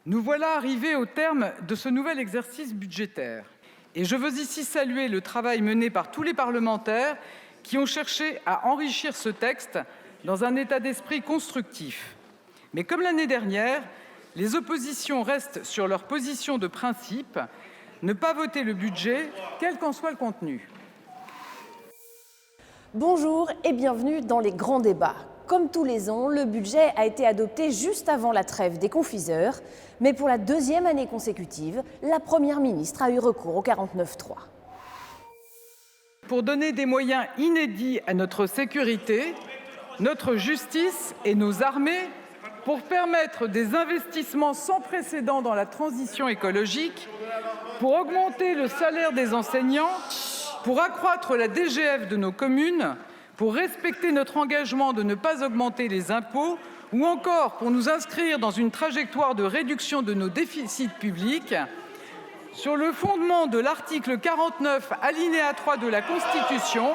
Nous voilà arrivés au terme de ce nouvel exercice budgétaire. Et je veux ici saluer le travail mené par tous les parlementaires qui ont cherché à enrichir ce texte dans un état d'esprit constructif. Mais comme l'année dernière, les oppositions restent sur leur position de principe, ne pas voter le budget, quel qu'en soit le contenu. Bonjour et bienvenue dans les grands débats. Comme tous les ans, le budget a été adopté juste avant la trêve des confiseurs, mais pour la deuxième année consécutive, la Première ministre a eu recours au 49.3. Pour donner des moyens inédits à notre sécurité, notre justice et nos armées, pour permettre des investissements sans précédent dans la transition écologique, pour augmenter le salaire des enseignants, pour accroître la DGF de nos communes, pour respecter notre engagement de ne pas augmenter les impôts ou encore pour nous inscrire dans une trajectoire de réduction de nos déficits publics, sur le fondement de l'article 49, alinéa 3 de la Constitution,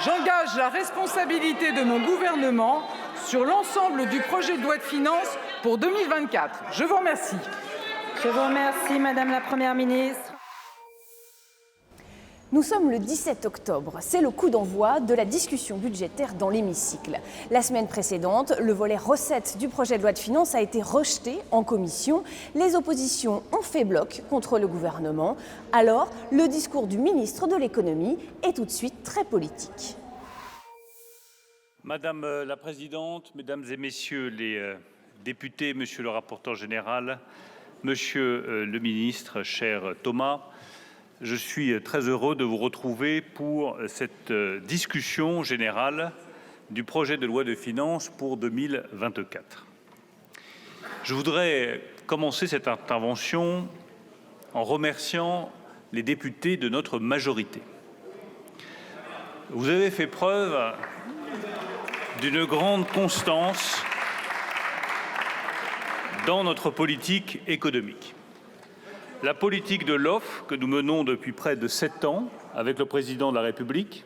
j'engage la responsabilité de mon gouvernement sur l'ensemble du projet de loi de finances pour 2024. Je vous remercie. Je vous remercie, Madame la Première ministre. Nous sommes le 17 octobre, c'est le coup d'envoi de la discussion budgétaire dans l'hémicycle. La semaine précédente, le volet recettes du projet de loi de finances a été rejeté en commission. Les oppositions ont fait bloc contre le gouvernement. Alors, le discours du ministre de l'économie est tout de suite très politique. Madame la Présidente, Mesdames et Messieurs les députés, Monsieur le rapporteur général, Monsieur le ministre, cher Thomas, je suis très heureux de vous retrouver pour cette discussion générale du projet de loi de finances pour 2024. Je voudrais commencer cette intervention en remerciant les députés de notre majorité. Vous avez fait preuve d'une grande constance dans notre politique économique. La politique de l'offre que nous menons depuis près de 7 ans avec le président de la République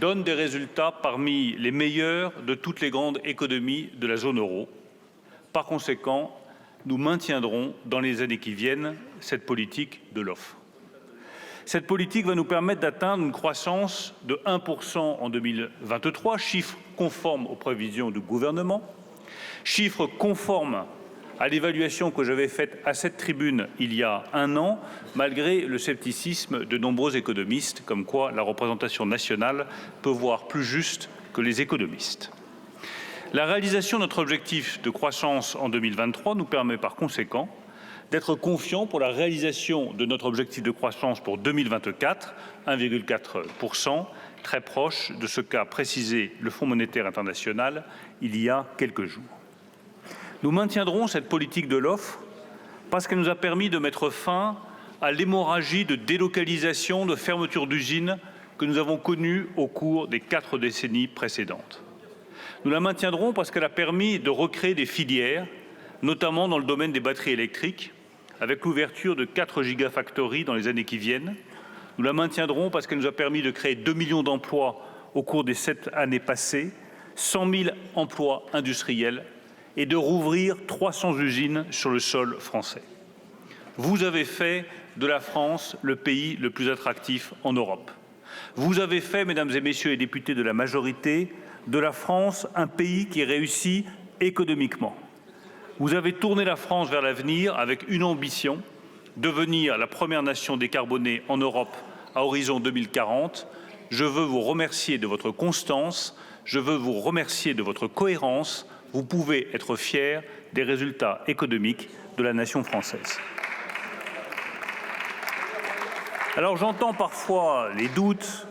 donne des résultats parmi les meilleurs de toutes les grandes économies de la zone euro. Par conséquent, nous maintiendrons dans les années qui viennent cette politique de l'offre. Cette politique va nous permettre d'atteindre une croissance de 1% en 2023, chiffre conforme aux prévisions du gouvernement, chiffre conforme à l'évaluation que j'avais faite à cette tribune il y a un an, malgré le scepticisme de nombreux économistes, comme quoi la représentation nationale peut voir plus juste que les économistes. La réalisation de notre objectif de croissance en 2023 nous permet par conséquent d'être confiants pour la réalisation de notre objectif de croissance pour 2024, 1,4%, très proche de ce qu'a précisé le Fonds monétaire international il y a quelques jours. Nous maintiendrons cette politique de l'offre parce qu'elle nous a permis de mettre fin à l'hémorragie de délocalisation, de fermeture d'usines que nous avons connue au cours des 4 décennies précédentes. Nous la maintiendrons parce qu'elle a permis de recréer des filières, notamment dans le domaine des batteries électriques, avec l'ouverture de 4 gigafactories dans les années qui viennent. Nous la maintiendrons parce qu'elle nous a permis de créer 2 millions d'emplois au cours des 7 années passées, 100 000 emplois industriels et de rouvrir 300 usines sur le sol français. Vous avez fait de la France le pays le plus attractif en Europe. Vous avez fait, Mesdames et Messieurs les députés de la majorité, de la France un pays qui réussit économiquement. Vous avez tourné la France vers l'avenir avec une ambition, devenir la première nation décarbonée en Europe à horizon 2040. Je veux vous remercier de votre constance, je veux vous remercier de votre cohérence. Vous pouvez être fiers des résultats économiques de la nation française. Alors j'entends parfois les doutes,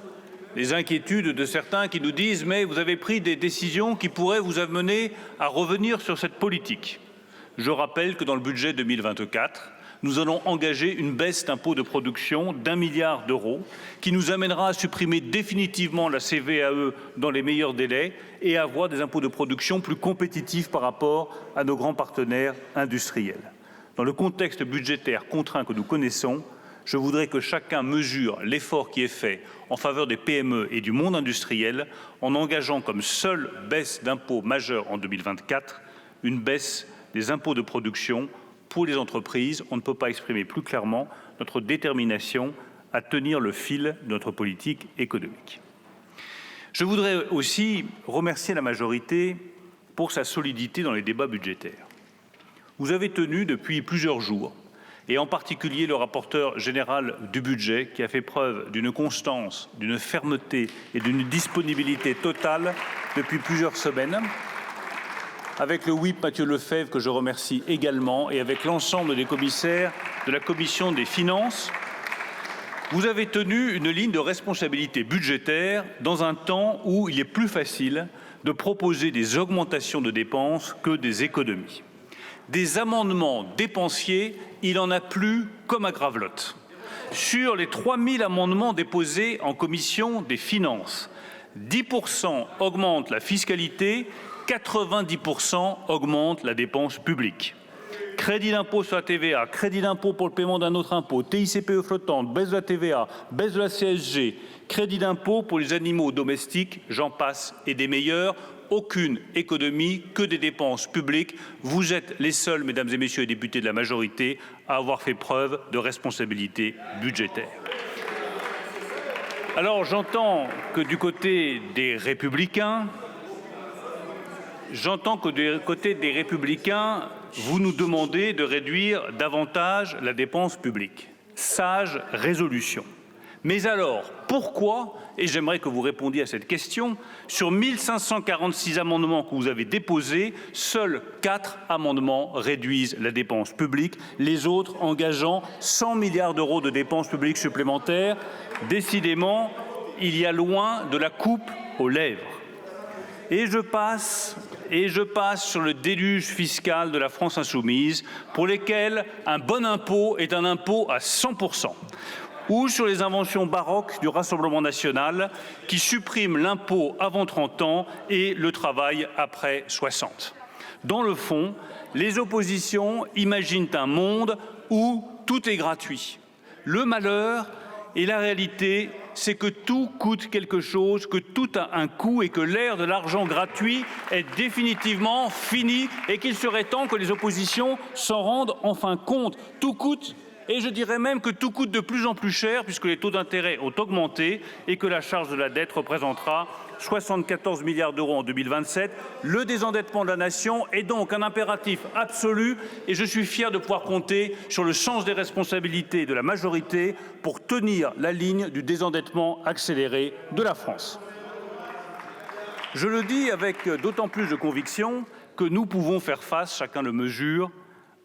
les inquiétudes de certains qui nous disent « mais vous avez pris des décisions qui pourraient vous amener à revenir sur cette politique ». Je rappelle que dans le budget 2024, nous allons engager une baisse d'impôts de production d'1 milliard d'euros qui nous amènera à supprimer définitivement la CVAE dans les meilleurs délais et à avoir des impôts de production plus compétitifs par rapport à nos grands partenaires industriels. Dans le contexte budgétaire contraint que nous connaissons, je voudrais que chacun mesure l'effort qui est fait en faveur des PME et du monde industriel en engageant comme seule baisse d'impôts majeure en 2024 une baisse des impôts de production pour les entreprises. On ne peut pas exprimer plus clairement notre détermination à tenir le fil de notre politique économique. Je voudrais aussi remercier la majorité pour sa solidité dans les débats budgétaires. Vous avez tenu depuis plusieurs jours, et en particulier le rapporteur général du budget, qui a fait preuve d'une constance, d'une fermeté et d'une disponibilité totale depuis plusieurs semaines, avec le whip Mathieu Lefebvre, que je remercie également, et avec l'ensemble des commissaires de la Commission des finances. Vous avez tenu une ligne de responsabilité budgétaire dans un temps où il est plus facile de proposer des augmentations de dépenses que des économies. Des amendements dépensiers, il en a plus comme à Gravelotte. Sur les 3000 amendements déposés en commission des finances, 10% augmentent la fiscalité, 90% augmentent la dépense publique. Crédit d'impôt sur la TVA, crédit d'impôt pour le paiement d'un autre impôt, TICPE flottante, baisse de la TVA, baisse de la CSG, crédit d'impôt pour les animaux domestiques, j'en passe et des meilleurs. Aucune économie, que des dépenses publiques. Vous êtes les seuls, mesdames et messieurs les députés de la majorité, à avoir fait preuve de responsabilité budgétaire. Alors j'entends que du côté des Républicains, vous nous demandez de réduire davantage la dépense publique. Sage résolution. Mais alors, pourquoi, et j'aimerais que vous répondiez à cette question, sur 1546 amendements que vous avez déposés, seuls 4 amendements réduisent la dépense publique, les autres engageant 100 milliards d'euros de dépenses publiques supplémentaires. Décidément, il y a loin de la coupe aux lèvres. Et je passe sur le déluge fiscal de la France insoumise, pour lesquels un bon impôt est un impôt à 100%. Ou sur les inventions baroques du Rassemblement national qui suppriment l'impôt avant 30 ans et le travail après 60. Dans le fond, les oppositions imaginent un monde où tout est gratuit. Le malheur et la réalité, c'est que tout coûte quelque chose, que tout a un coût et que l'ère de l'argent gratuit est définitivement finie et qu'il serait temps que les oppositions s'en rendent enfin compte. Tout coûte. Et je dirais même que tout coûte de plus en plus cher puisque les taux d'intérêt ont augmenté et que la charge de la dette représentera 74 milliards d'euros en 2027. Le désendettement de la nation est donc un impératif absolu et je suis fier de pouvoir compter sur le sens des responsabilités de la majorité pour tenir la ligne du désendettement accéléré de la France. Je le dis avec d'autant plus de conviction que nous pouvons faire face, chacun le mesure,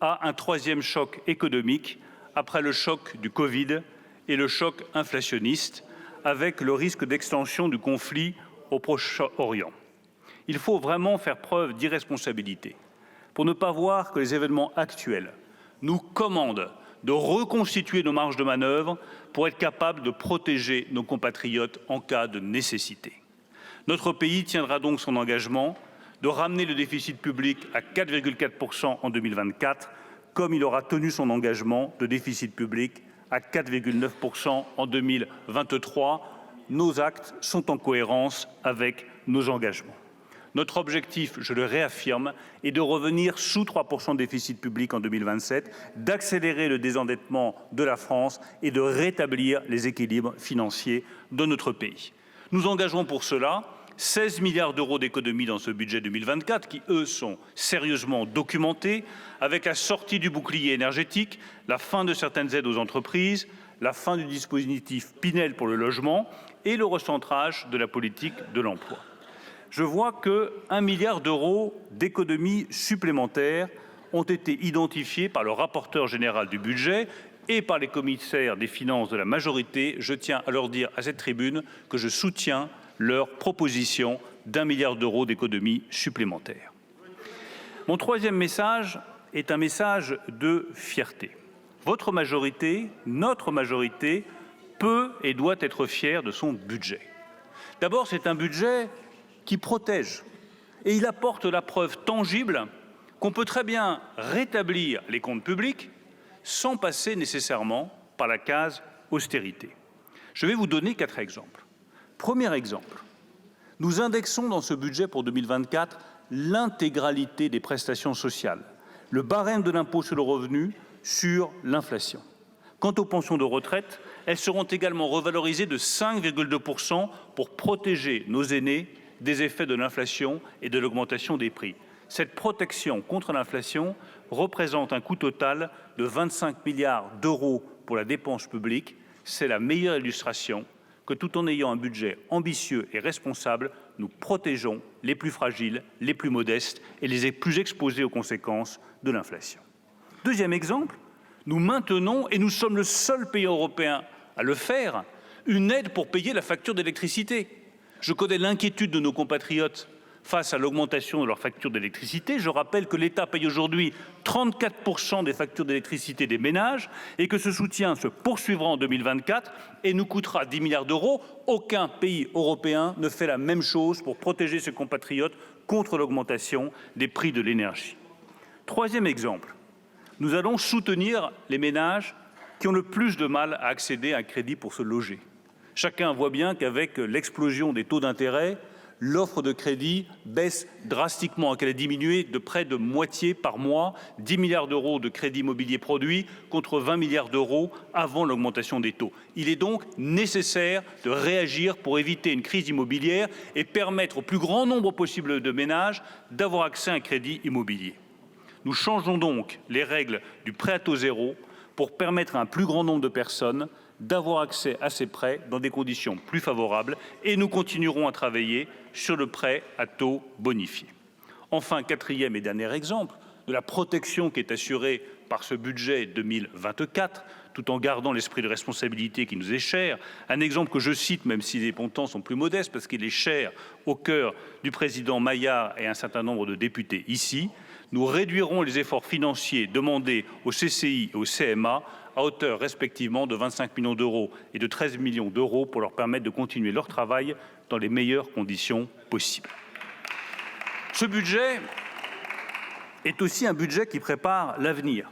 à un troisième choc économique après le choc du Covid et le choc inflationniste, avec le risque d'extension du conflit au Proche-Orient. Il faut vraiment faire preuve d'irresponsabilité pour ne pas voir que les événements actuels nous commandent de reconstituer nos marges de manœuvre pour être capables de protéger nos compatriotes en cas de nécessité. Notre pays tiendra donc son engagement de ramener le déficit public à 4,4% en 2024, comme il aura tenu son engagement de déficit public à 4,9% en 2023. Nos actes sont en cohérence avec nos engagements. Notre objectif, je le réaffirme, est de revenir sous 3% de déficit public en 2027, d'accélérer le désendettement de la France et de rétablir les équilibres financiers de notre pays. Nous engagerons pour cela 16 milliards d'euros d'économies dans ce budget 2024 qui, eux, sont sérieusement documentés, avec la sortie du bouclier énergétique, la fin de certaines aides aux entreprises, la fin du dispositif Pinel pour le logement et le recentrage de la politique de l'emploi. Je vois que 1 milliard d'euros d'économies supplémentaires ont été identifiés par le rapporteur général du budget et par les commissaires des finances de la majorité. Je tiens à leur dire à cette tribune que je soutiens leur proposition d'1 milliard d'euros d'économies supplémentaires. Mon troisième message est un message de fierté. Votre majorité, notre majorité, peut et doit être fière de son budget. D'abord, c'est un budget qui protège et il apporte la preuve tangible qu'on peut très bien rétablir les comptes publics sans passer nécessairement par la case austérité. Je vais vous donner 4 exemples. Premier exemple, nous indexons dans ce budget pour 2024 l'intégralité des prestations sociales, le barème de l'impôt sur le revenu sur l'inflation. Quant aux pensions de retraite, elles seront également revalorisées de 5,2% pour protéger nos aînés des effets de l'inflation et de l'augmentation des prix. Cette protection contre l'inflation représente un coût total de 25 milliards d'euros pour la dépense publique. C'est la meilleure illustration que, tout en ayant un budget ambitieux et responsable, nous protégeons les plus fragiles, les plus modestes et les plus exposés aux conséquences de l'inflation. Deuxième exemple, nous maintenons, et nous sommes le seul pays européen à le faire, une aide pour payer la facture d'électricité. Je connais l'inquiétude de nos compatriotes face à l'augmentation de leur facture d'électricité. Je rappelle que l'État paye aujourd'hui 34% des factures d'électricité des ménages et que ce soutien se poursuivra en 2024 et nous coûtera 10 milliards d'euros. Aucun pays européen ne fait la même chose pour protéger ses compatriotes contre l'augmentation des prix de l'énergie. Troisième exemple, nous allons soutenir les ménages qui ont le plus de mal à accéder à un crédit pour se loger. Chacun voit bien qu'avec l'explosion des taux d'intérêt, l'offre de crédit baisse drastiquement, qu'elle a diminué de près de moitié par mois, 10 milliards d'euros de crédit immobilier produit contre 20 milliards d'euros avant l'augmentation des taux. Il est donc nécessaire de réagir pour éviter une crise immobilière et permettre au plus grand nombre possible de ménages d'avoir accès à un crédit immobilier. Nous changeons donc les règles du prêt à taux zéro pour permettre à un plus grand nombre de personnes d'avoir accès à ces prêts dans des conditions plus favorables et nous continuerons à travailler sur le prêt à taux bonifié. Enfin, quatrième et dernier exemple de la protection qui est assurée par ce budget 2024, tout en gardant l'esprit de responsabilité qui nous est cher. Un exemple que je cite, même si les montants sont plus modestes, parce qu'il est cher au cœur du président Maillard et un certain nombre de députés ici. Nous réduirons les efforts financiers demandés au CCI et au CMA à hauteur respectivement de 25 millions d'euros et de 13 millions d'euros pour leur permettre de continuer leur travail dans les meilleures conditions possibles. Ce budget est aussi un budget qui prépare l'avenir.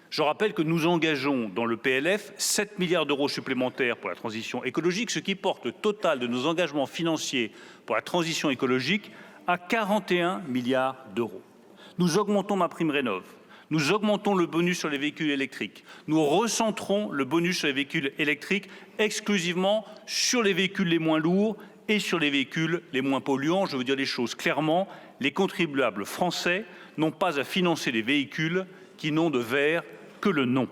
Je rappelle que nous engageons dans le PLF 7 milliards d'euros supplémentaires pour la transition écologique, ce qui porte le total de nos engagements financiers pour la transition écologique à 41 milliards d'euros. Nous augmentons MaPrimeRénov'. Nous augmentons le bonus sur les véhicules électriques. Nous recentrons le bonus sur les véhicules électriques exclusivement sur les véhicules les moins lourds et sur les véhicules les moins polluants. Je veux dire les choses clairement, les contribuables français n'ont pas à financer des véhicules qui n'ont de vert que le nom.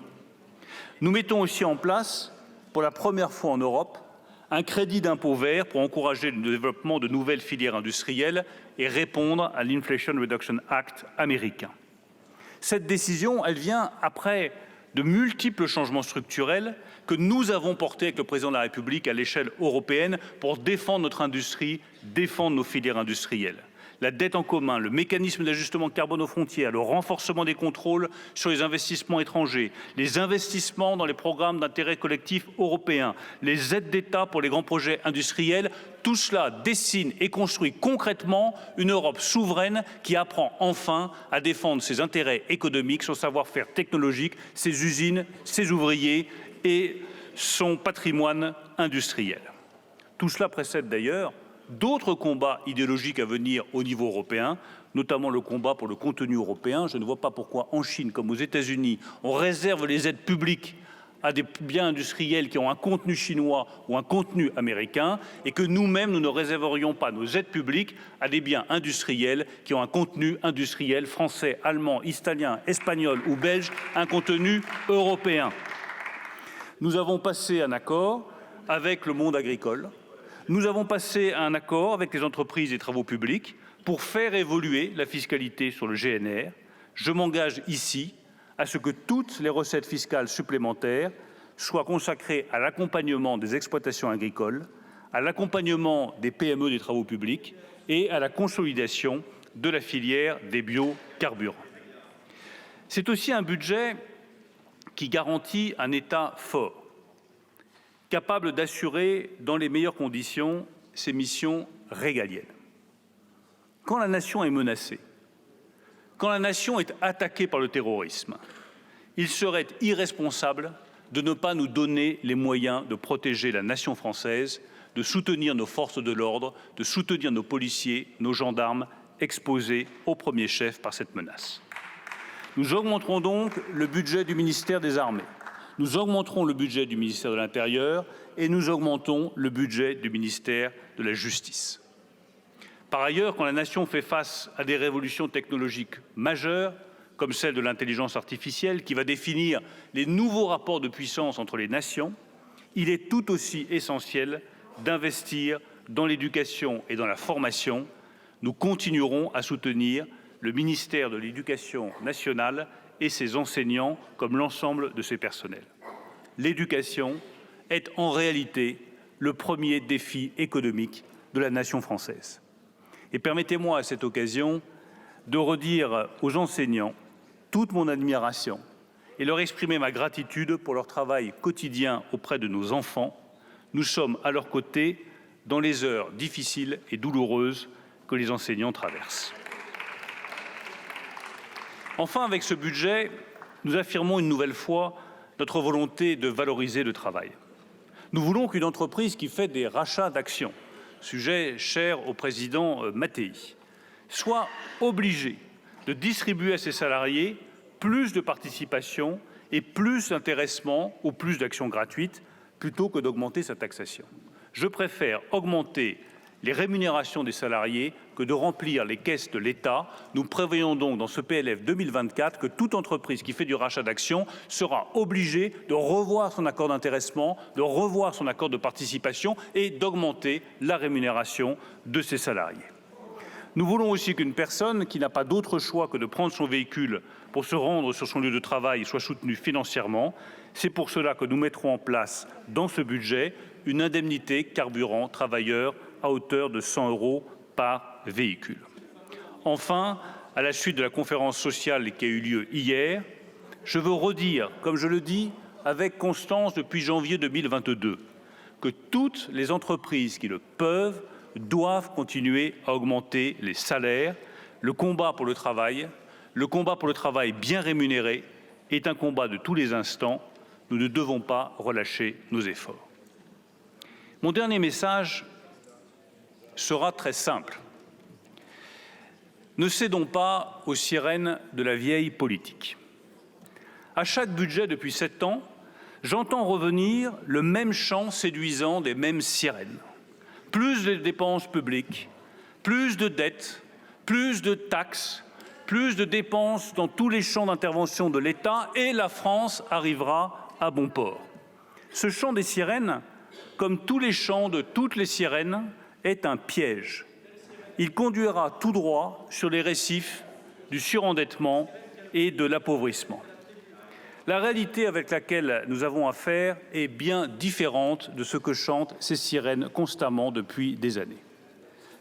Nous mettons aussi en place, pour la première fois en Europe, un crédit d'impôt vert pour encourager le développement de nouvelles filières industrielles et répondre à l'Inflation Reduction Act américain. Cette décision, elle vient après de multiples changements structurels que nous avons portés avec le président de la République à l'échelle européenne pour défendre notre industrie, défendre nos filières industrielles. La dette en commun, le mécanisme d'ajustement carbone aux frontières, le renforcement des contrôles sur les investissements étrangers, les investissements dans les programmes d'intérêt collectif européens, les aides d'État pour les grands projets industriels, tout cela dessine et construit concrètement une Europe souveraine qui apprend enfin à défendre ses intérêts économiques, son savoir-faire technologique, ses usines, ses ouvriers et son patrimoine industriel. Tout cela précède d'ailleurs d'autres combats idéologiques à venir au niveau européen, notamment le combat pour le contenu européen. Je ne vois pas pourquoi en Chine comme aux États-Unis, on réserve les aides publiques à des biens industriels qui ont un contenu chinois ou un contenu américain et que nous-mêmes, nous ne réserverions pas nos aides publiques à des biens industriels qui ont un contenu industriel français, allemand, italien, espagnol ou belge, un contenu européen. Nous avons passé un accord avec le monde agricole. Nous avons passé un accord avec les entreprises et travaux publics pour faire évoluer la fiscalité sur le GNR. Je m'engage ici à ce que toutes les recettes fiscales supplémentaires soient consacrées à l'accompagnement des exploitations agricoles, à l'accompagnement des PME des travaux publics et à la consolidation de la filière des biocarburants. C'est aussi un budget qui garantit un État fort, capable d'assurer dans les meilleures conditions ses missions régaliennes. Quand la nation est menacée, quand la nation est attaquée par le terrorisme, il serait irresponsable de ne pas nous donner les moyens de protéger la nation française, de soutenir nos forces de l'ordre, de soutenir nos policiers, nos gendarmes exposés au premier chef par cette menace. Nous augmenterons donc le budget du ministère des Armées. Nous augmenterons le budget du ministère de l'Intérieur et nous augmentons le budget du ministère de la Justice. Par ailleurs, quand la nation fait face à des révolutions technologiques majeures, comme celle de l'intelligence artificielle, qui va définir les nouveaux rapports de puissance entre les nations, il est tout aussi essentiel d'investir dans l'éducation et dans la formation. Nous continuerons à soutenir le ministère de l'Éducation nationale et ses enseignants comme l'ensemble de ses personnels. L'éducation est en réalité le premier défi économique de la nation française. Et permettez-moi à cette occasion de redire aux enseignants toute mon admiration et leur exprimer ma gratitude pour leur travail quotidien auprès de nos enfants. Nous sommes à leurs côtés dans les heures difficiles et douloureuses que les enseignants traversent. Enfin, avec ce budget, nous affirmons une nouvelle fois notre volonté de valoriser le travail. Nous voulons qu'une entreprise qui fait des rachats d'actions, sujet cher au président Mattei, soit obligée de distribuer à ses salariés plus de participation et plus d'intéressement ou plus d'actions gratuites plutôt que d'augmenter sa taxation. Je préfère augmenter les rémunérations des salariés que de remplir les caisses de l'État. Nous prévoyons donc dans ce PLF 2024 que toute entreprise qui fait du rachat d'actions sera obligée de revoir son accord d'intéressement, de revoir son accord de participation et d'augmenter la rémunération de ses salariés. Nous voulons aussi qu'une personne qui n'a pas d'autre choix que de prendre son véhicule pour se rendre sur son lieu de travail soit soutenue financièrement. C'est pour cela que nous mettrons en place dans ce budget une indemnité carburant travailleur à hauteur de 100 € par véhicule. Enfin, à la suite de la conférence sociale qui a eu lieu hier, je veux redire, comme je le dis avec constance depuis janvier 2022, que toutes les entreprises qui le peuvent doivent continuer à augmenter les salaires. Le combat pour le travail bien rémunéré est un combat de tous les instants. Nous ne devons pas relâcher nos efforts. Mon dernier message sera très simple. Ne cédons pas aux sirènes de la vieille politique. À chaque budget depuis 7 ans, j'entends revenir le même chant séduisant des mêmes sirènes. Plus de dépenses publiques, plus de dettes, plus de taxes, plus de dépenses dans tous les champs d'intervention de l'État et la France arrivera à bon port. Ce chant des sirènes, comme tous les chants de toutes les sirènes, est un piège. Il conduira tout droit sur les récifs du surendettement et de l'appauvrissement. La réalité avec laquelle nous avons affaire est bien différente de ce que chantent ces sirènes constamment depuis des années.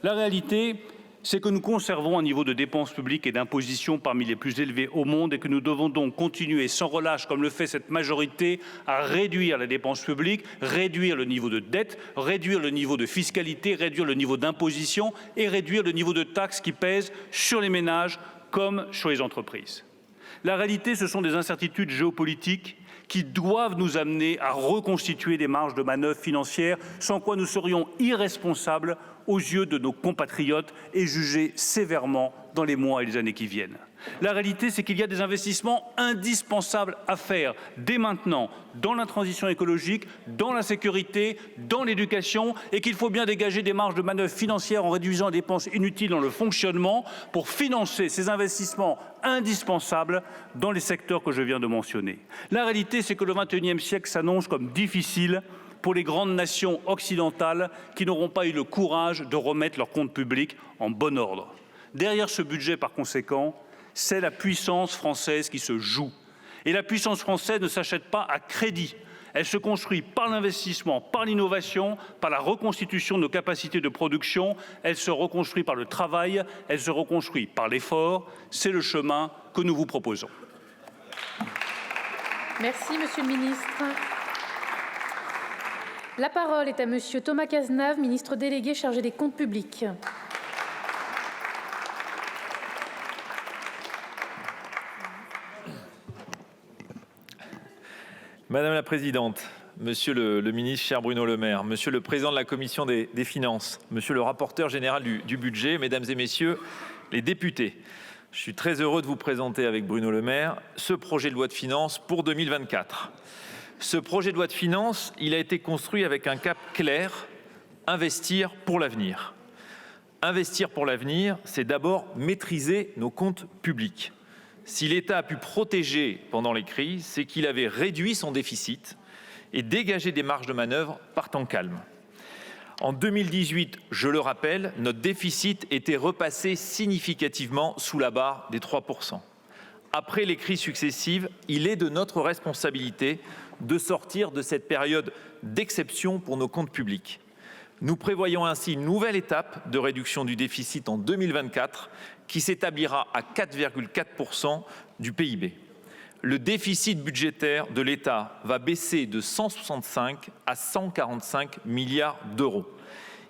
La réalité, c'est que nous conservons un niveau de dépenses publiques et d'imposition parmi les plus élevés au monde et que nous devons donc continuer sans relâche, comme le fait cette majorité, à réduire la dépense publique, réduire le niveau de dette, réduire le niveau de fiscalité, réduire le niveau d'imposition et réduire le niveau de taxes qui pèsent sur les ménages comme sur les entreprises. La réalité, ce sont des incertitudes géopolitiques qui doivent nous amener à reconstituer des marges de manœuvre financières, sans quoi nous serions irresponsables aux yeux de nos compatriotes et jugés sévèrement dans les mois et les années qui viennent. La réalité, c'est qu'il y a des investissements indispensables à faire dès maintenant dans la transition écologique, dans la sécurité, dans l'éducation et qu'il faut bien dégager des marges de manœuvre financières en réduisant les dépenses inutiles dans le fonctionnement pour financer ces investissements indispensables dans les secteurs que je viens de mentionner. La réalité, c'est que le XXIe siècle s'annonce comme difficile pour les grandes nations occidentales qui n'auront pas eu le courage de remettre leurs comptes publics en bon ordre. Derrière ce budget, par conséquent, c'est la puissance française qui se joue. Et la puissance française ne s'achète pas à crédit. Elle se construit par l'investissement, par l'innovation, par la reconstitution de nos capacités de production. Elle se reconstruit par le travail, elle se reconstruit par l'effort. C'est le chemin que nous vous proposons. Merci, Monsieur le Ministre. La parole est à Monsieur Thomas Cazenave, ministre délégué chargé des comptes publics. Madame la Présidente, Monsieur le Ministre, cher Bruno Le Maire, Monsieur le Président de la Commission des Finances, Monsieur le Rapporteur général du budget, Mesdames et Messieurs les députés, Je suis très heureux de vous présenter avec Bruno Le Maire ce projet de loi de finances pour 2024. Ce projet de loi de finances, il a été construit avec un cap clair, investir pour l'avenir. Investir pour l'avenir, c'est d'abord maîtriser nos comptes publics. Si l'État a pu protéger pendant les crises, c'est qu'il avait réduit son déficit et dégagé des marges de manœuvre par temps calme. En 2018, je le rappelle, notre déficit était repassé significativement sous la barre des 3%. Après les crises successives, il est de notre responsabilité de sortir de cette période d'exception pour nos comptes publics. Nous prévoyons ainsi une nouvelle étape de réduction du déficit en 2024 qui s'établira à 4,4% du PIB. Le déficit budgétaire de l'État va baisser de 165 à 145 milliards d'euros.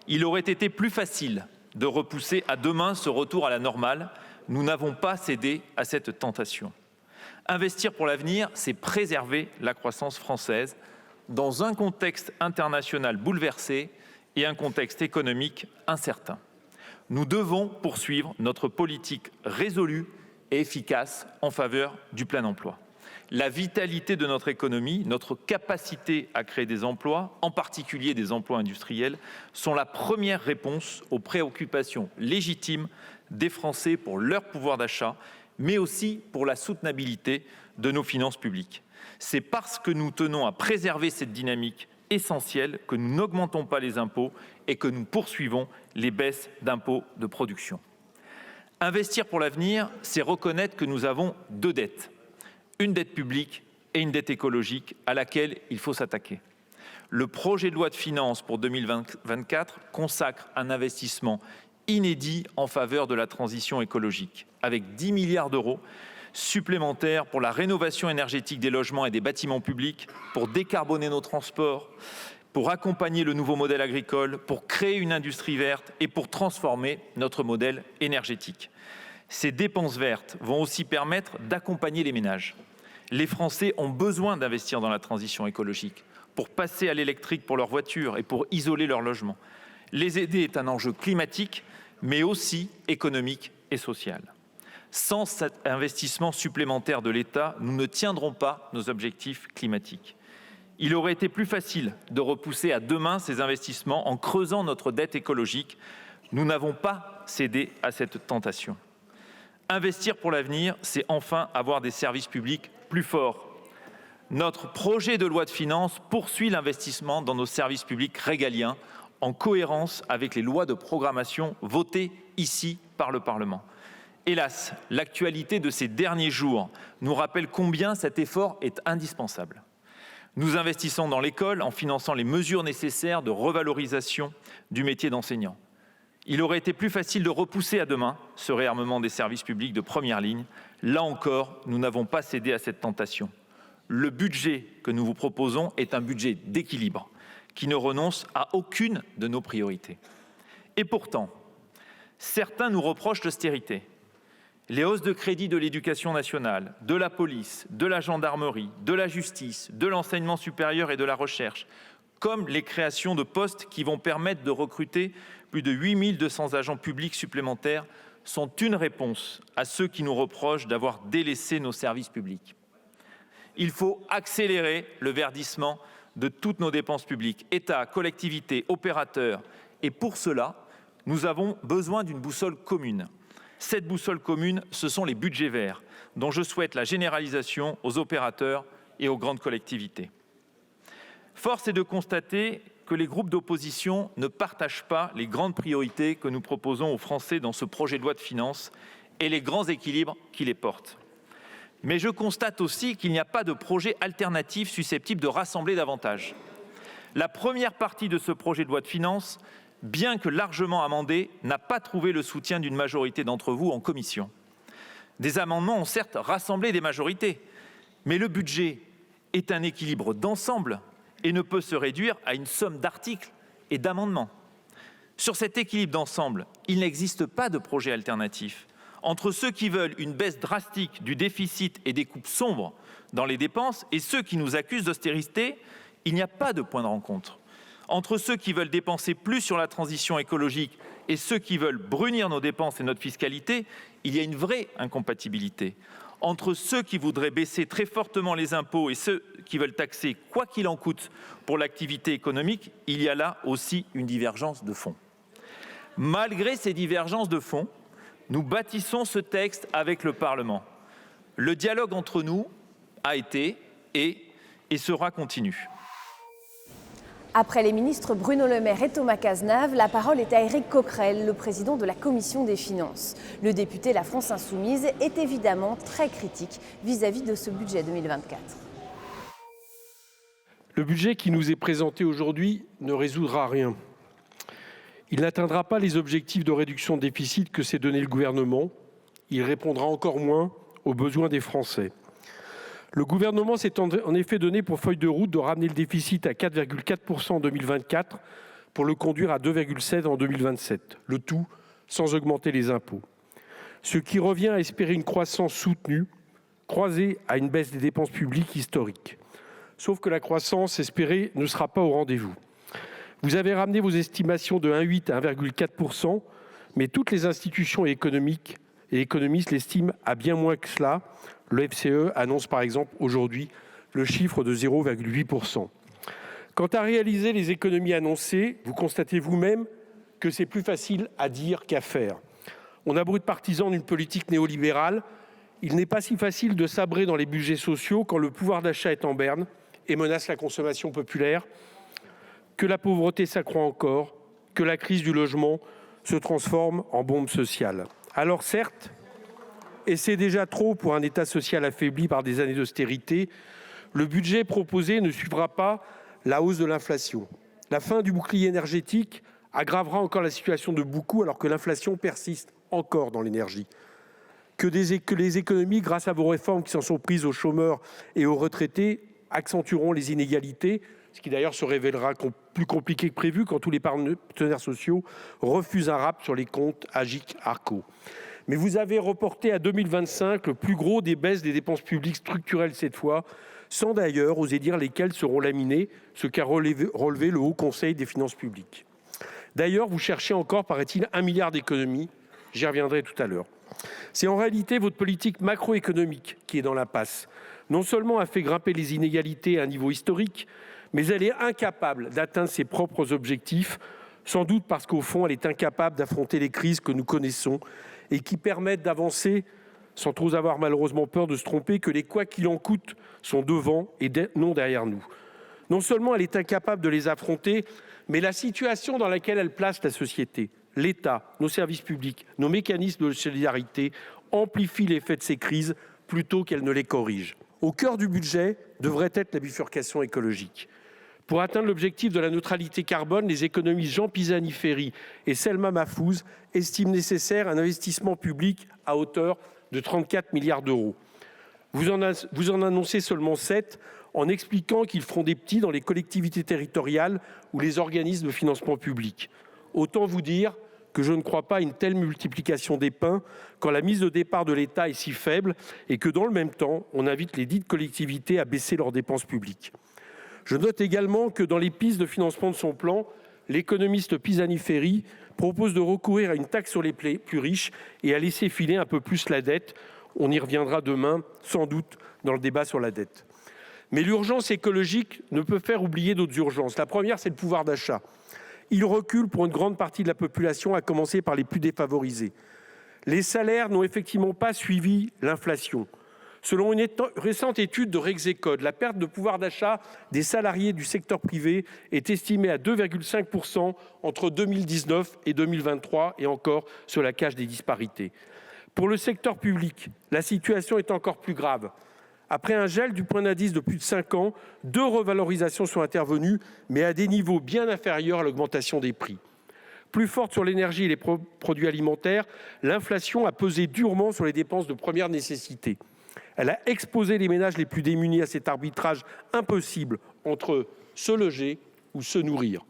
Il aurait été plus facile de repousser à demain ce retour à la normale. Nous n'avons pas cédé à cette tentation. Investir pour l'avenir, c'est préserver la croissance française dans un contexte international bouleversé et un contexte économique incertain. Nous devons poursuivre notre politique résolue et efficace en faveur du plein emploi. La vitalité de notre économie, notre capacité à créer des emplois, en particulier des emplois industriels, sont la première réponse aux préoccupations légitimes des Français pour leur pouvoir d'achat, mais aussi pour la soutenabilité de nos finances publiques. C'est parce que nous tenons à préserver cette dynamique essentielle que nous n'augmentons pas les impôts et que nous poursuivons les baisses d'impôts de production. Investir pour l'avenir, c'est reconnaître que nous avons deux dettes. Une dette publique et une dette écologique à laquelle il faut s'attaquer. Le projet de loi de finances pour 2024 consacre un investissement inédit en faveur de la transition écologique, avec 10 milliards d'euros supplémentaires pour la rénovation énergétique des logements et des bâtiments publics, pour décarboner nos transports, pour accompagner le nouveau modèle agricole, pour créer une industrie verte et pour transformer notre modèle énergétique. Ces dépenses vertes vont aussi permettre d'accompagner les ménages. Les Français ont besoin d'investir dans la transition écologique pour passer à l'électrique pour leurs voitures et pour isoler leur logement. Les aider est un enjeu climatique, mais aussi économique et social. Sans cet investissement supplémentaire de l'État, nous ne tiendrons pas nos objectifs climatiques. Il aurait été plus facile de repousser à demain ces investissements en creusant notre dette écologique. Nous n'avons pas cédé à cette tentation. Investir pour l'avenir, c'est enfin avoir des services publics plus forts. Notre projet de loi de finances poursuit l'investissement dans nos services publics régaliens en cohérence avec les lois de programmation votées ici par le Parlement. Hélas, l'actualité de ces derniers jours nous rappelle combien cet effort est indispensable. Nous investissons dans l'école en finançant les mesures nécessaires de revalorisation du métier d'enseignant. Il aurait été plus facile de repousser à demain ce réarmement des services publics de première ligne. Là encore, nous n'avons pas cédé à cette tentation. Le budget que nous vous proposons est un budget d'équilibre qui ne renonce à aucune de nos priorités. Et pourtant, certains nous reprochent l'austérité. Les hausses de crédits de l'éducation nationale, de la police, de la gendarmerie, de la justice, de l'enseignement supérieur et de la recherche, comme les créations de postes qui vont permettre de recruter plus de 8 200 agents publics supplémentaires, sont une réponse à ceux qui nous reprochent d'avoir délaissé nos services publics. Il faut accélérer le verdissement de toutes nos dépenses publiques, État, collectivités, opérateurs. Et pour cela, nous avons besoin d'une boussole commune. Cette boussole commune, ce sont les budgets verts, dont je souhaite la généralisation aux opérateurs et aux grandes collectivités. Force est de constater que les groupes d'opposition ne partagent pas les grandes priorités que nous proposons aux Français dans ce projet de loi de finances et les grands équilibres qui les portent. Mais je constate aussi qu'il n'y a pas de projet alternatif susceptible de rassembler davantage. La première partie de ce projet de loi de finances, bien que largement amendé, n'a pas trouvé le soutien d'une majorité d'entre vous en commission. Des amendements ont certes rassemblé des majorités, mais le budget est un équilibre d'ensemble et ne peut se réduire à une somme d'articles et d'amendements. Sur cet équilibre d'ensemble, il n'existe pas de projet alternatif. Entre ceux qui veulent une baisse drastique du déficit et des coupes sombres dans les dépenses et ceux qui nous accusent d'austérité, il n'y a pas de point de rencontre. Entre ceux qui veulent dépenser plus sur la transition écologique et ceux qui veulent brunir nos dépenses et notre fiscalité, il y a une vraie incompatibilité. Entre ceux qui voudraient baisser très fortement les impôts et ceux qui veulent taxer quoi qu'il en coûte pour l'activité économique, il y a là aussi une divergence de fond. Malgré ces divergences de fond, nous bâtissons ce texte avec le Parlement. Le dialogue entre nous a été, est et sera continu. Après les ministres Bruno Le Maire et Thomas Cazenave, la parole est à Éric Coquerel, le président de la Commission des finances. Le député La France Insoumise est évidemment très critique vis-à-vis de ce budget 2024. Le budget qui nous est présenté aujourd'hui ne résoudra rien. Il n'atteindra pas les objectifs de réduction de déficit que s'est donné le gouvernement. Il répondra encore moins aux besoins des Français. Le gouvernement s'est en effet donné pour feuille de route de ramener le déficit à 4,4% en 2024 pour le conduire à 2,7% en 2027, le tout sans augmenter les impôts. Ce qui revient à espérer une croissance soutenue, croisée à une baisse des dépenses publiques historiques. Sauf que la croissance espérée ne sera pas au rendez-vous. Vous avez ramené vos estimations de 1,8 à 1,4%, mais toutes les institutions économiques et économistes l'estiment à bien moins que cela. Le FCE annonce par exemple aujourd'hui le chiffre de 0,8%. Quant à réaliser les économies annoncées, vous constatez vous-même que c'est plus facile à dire qu'à faire. On a beau être partisan d'une politique néolibérale, il n'est pas si facile de sabrer dans les budgets sociaux quand le pouvoir d'achat est en berne et menace la consommation populaire, que la pauvreté s'accroît encore, que la crise du logement se transforme en bombe sociale. Alors certes, et c'est déjà trop pour un État social affaibli par des années d'austérité, le budget proposé ne suivra pas la hausse de l'inflation. La fin du bouclier énergétique aggravera encore la situation de beaucoup alors que l'inflation persiste encore dans l'énergie. Que les économies, grâce à vos réformes qui s'en sont prises aux chômeurs et aux retraités, accentueront les inégalités, ce qui d'ailleurs se révélera plus compliqué que prévu quand tous les partenaires sociaux refusent un rap sur les comptes Agirc-Arrco. Mais vous avez reporté à 2025 le plus gros des baisses des dépenses publiques structurelles cette fois, sans d'ailleurs oser dire lesquelles seront laminées, ce qu'a relevé le Haut Conseil des finances publiques. D'ailleurs, vous cherchez encore, paraît-il, 1 milliard d'économies. J'y reviendrai tout à l'heure. C'est en réalité votre politique macroéconomique qui est dans l'impasse. Non seulement a fait grimper les inégalités à un niveau historique, mais elle est incapable d'atteindre ses propres objectifs, sans doute parce qu'au fond, elle est incapable d'affronter les crises que nous connaissons et qui permettent d'avancer, sans trop avoir malheureusement peur de se tromper, que les quoi qu'il en coûte sont devant et non derrière nous. Non seulement elle est incapable de les affronter, mais la situation dans laquelle elle place la société, l'État, nos services publics, nos mécanismes de solidarité amplifient l'effet de ces crises plutôt qu'elle ne les corrige. Au cœur du budget devrait être la bifurcation écologique. Pour atteindre l'objectif de la neutralité carbone, les économistes Jean Pisani-Ferry et Selma Mahfouz estiment nécessaire un investissement public à hauteur de 34 milliards d'euros. Vous en annoncez seulement 7 en expliquant qu'ils feront des petits dans les collectivités territoriales ou les organismes de financement public. Autant vous dire que je ne crois pas à une telle multiplication des pains quand la mise de départ de l'État est si faible et que dans le même temps, on invite les dites collectivités à baisser leurs dépenses publiques. Je note également que dans les pistes de financement de son plan, l'économiste Pisani-Ferry propose de recourir à une taxe sur les plus riches et à laisser filer un peu plus la dette. On y reviendra demain, sans doute, dans le débat sur la dette. Mais l'urgence écologique ne peut faire oublier d'autres urgences. La première, c'est le pouvoir d'achat. Il recule pour une grande partie de la population, à commencer par les plus défavorisés. Les salaires n'ont effectivement pas suivi l'inflation. Selon une récente étude de Rexecode, la perte de pouvoir d'achat des salariés du secteur privé est estimée à 2,5% entre 2019 et 2023, et encore, cela cache des disparités. Pour le secteur public, la situation est encore plus grave. Après un gel du point d'indice de plus de 5 ans, 2 revalorisations sont intervenues, mais à des niveaux bien inférieurs à l'augmentation des prix. Plus forte sur l'énergie et les produits alimentaires, l'inflation a pesé durement sur les dépenses de première nécessité. Elle a exposé les ménages les plus démunis à cet arbitrage impossible entre se loger ou se nourrir.